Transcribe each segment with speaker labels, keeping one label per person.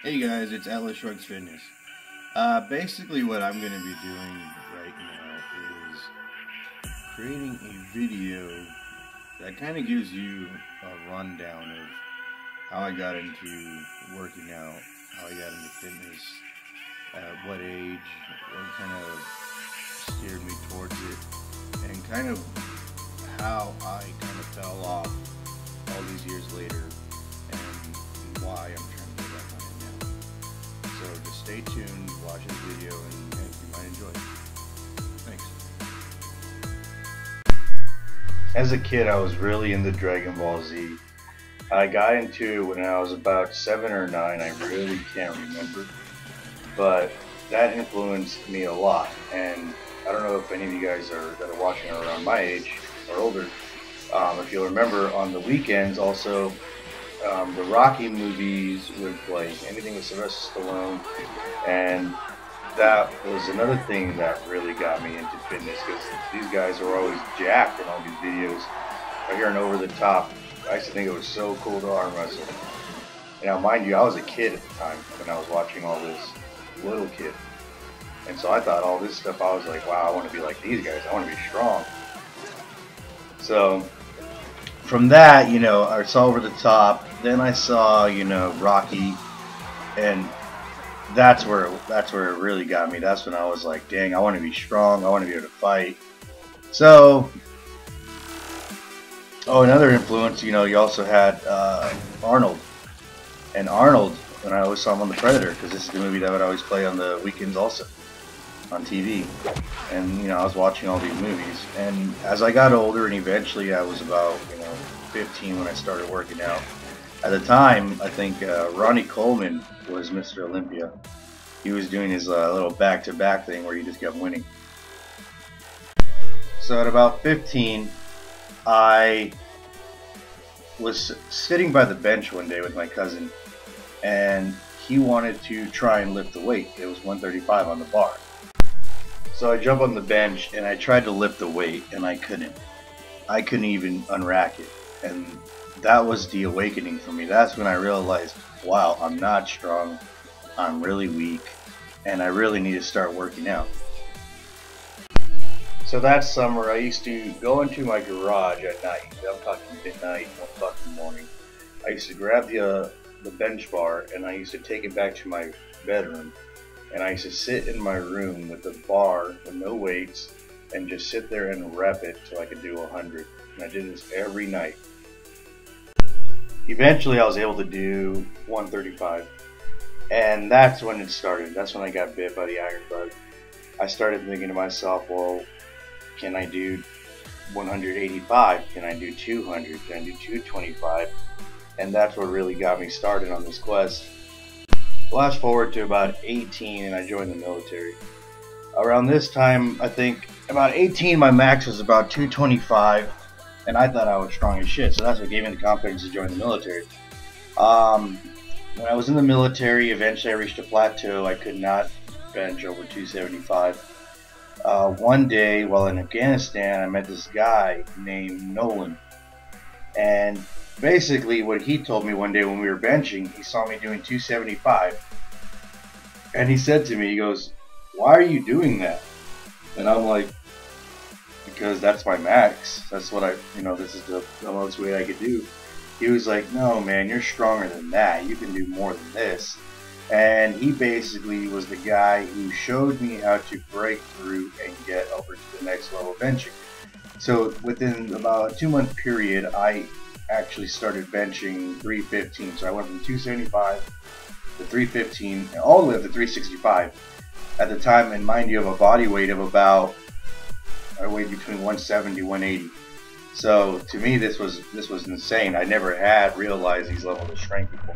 Speaker 1: Hey guys, it's AtlasShrugzTrailer. Basically what I'm going to be doing right now is creating a video that kind of gives you a rundown of how I got into working out, how I got into fitness, at what age, what kind of steered me towards it, and kind of how I kind of fell off all these years later and why I'm trying to get back on it now. So just stay tuned, watch this video, and you might enjoy it. Thanks.
Speaker 2: As a kid, I was really into Dragon Ball Z. I got into it when I was about 7 or 9, I really can't remember. But that influenced me a lot. And I don't know if any of you guys that are watching are around my age or older. If you'll remember, on the weekends also, the Rocky movies would play, anything with Sylvester Stallone, and that was another thing that really got me into fitness, because these guys were always jacked in all these videos. I hear an over the top. I used to think it was so cool to arm wrestle. And now, mind you, I was a kid at the time when I was watching all this, little kid. And so I thought all this stuff, I was like, wow, I want to be like these guys. I want to be strong. So from that, I saw Over the Top. Then I saw, Rocky, and that's where it really got me. That's when I was like, dang, I want to be strong. I want to be able to fight. So, another influence, you also had Arnold. And Arnold, when I always saw him on The Predator, because this is the movie that would always play on the weekends also on TV. And I was watching all these movies. And as I got older, and eventually I was about 15 when I started working out. At the time, I think Ronnie Coleman was Mr. Olympia. He was doing his little back-to-back thing where he just kept winning. So at about 15, I was sitting by the bench one day with my cousin, and he wanted to try and lift the weight. It was 135 on the bar. So I jumped on the bench and I tried to lift the weight, and I couldn't. I couldn't even unrack it. And that was the awakening for me. That's when I realized, wow, I'm not strong, I'm really weak, and I really need to start working out. So that summer, I used to go into my garage at night. I'm talking midnight, 1 o'clock in the morning. I used to grab the bench bar, and I used to take it back to my bedroom, and I used to sit in my room with the bar with no weights and just sit there and rep it till I could do 100. And I did this every night. Eventually I was able to do 135, and that's when it started. That's when I got bit by the iron bug. I started thinking to myself, well, can I do 185? Can I do 200? Can I do 225? And that's what really got me started on this quest. Flash forward to about 18, and I joined the military. Around this time, I think about 18, my max was about 225. And I thought I was strong as shit, so that's what gave me the confidence to join the military. When I was in the military, eventually I reached a plateau. I could not bench over 275. One day, while in Afghanistan, I met this guy named Nolan. And basically what he told me one day when we were benching, he saw me doing 275. And he said to me, he goes, "Why are you doing that?" And I'm like, because that's my max. That's what this is the most weight I could do. He was like, "No, man, you're stronger than that. You can do more than this." And he basically was the guy who showed me how to break through and get over to the next level benching. So within about a 2-month period, I actually started benching 315. So I went from 275 to 315, and all the way up to 365. At the time, and mind you, have a body weight of about, I weighed between 170 and 180. So to me, this was insane. I never had realized these levels of strength before.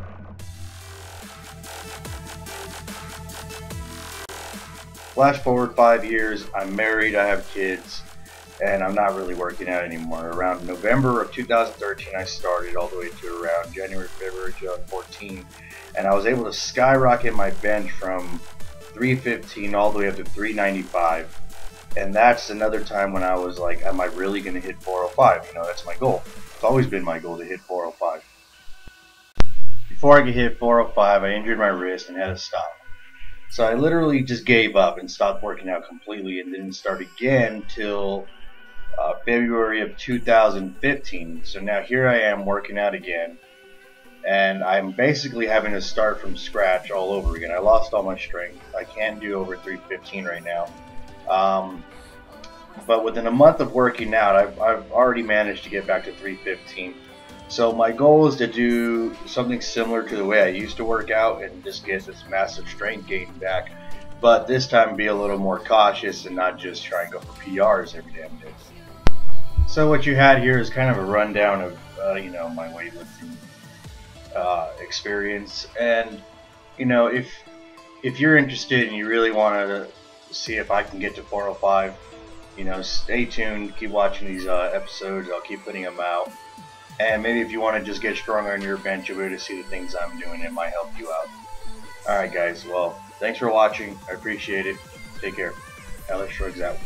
Speaker 2: Flash forward 5 years, I'm married, I have kids, and I'm not really working out anymore. Around November of 2013, I started all the way to around January, February 2014, and I was able to skyrocket my bench from 315 all the way up to 395. And that's another time when I was like, am I really going to hit 405? That's my goal. It's always been my goal to hit 405. before I could hit 405, I injured my wrist and had to stop. So I literally just gave up and stopped working out completely and didn't start again till February of 2015. So now here I am working out again, and I'm basically having to start from scratch all over again. I lost all my strength. I can't do over 315 right now. But within a month of working out, I've already managed to get back to 315. So my goal is to do something similar to the way I used to work out and just get this massive strength gain back. But this time be a little more cautious and not just try and go for PRs every damn day. So what you had here is kind of a rundown of my weightlifting experience, and if you're interested and you really want to see if I can get to 405, stay tuned, keep watching these episodes. I'll keep putting them out, and maybe if you want to just get stronger on your bench, you'll be able to see the things I'm doing. It might help you out. Alright guys, well, thanks for watching. I appreciate it. Take care. AtlasShrugz out.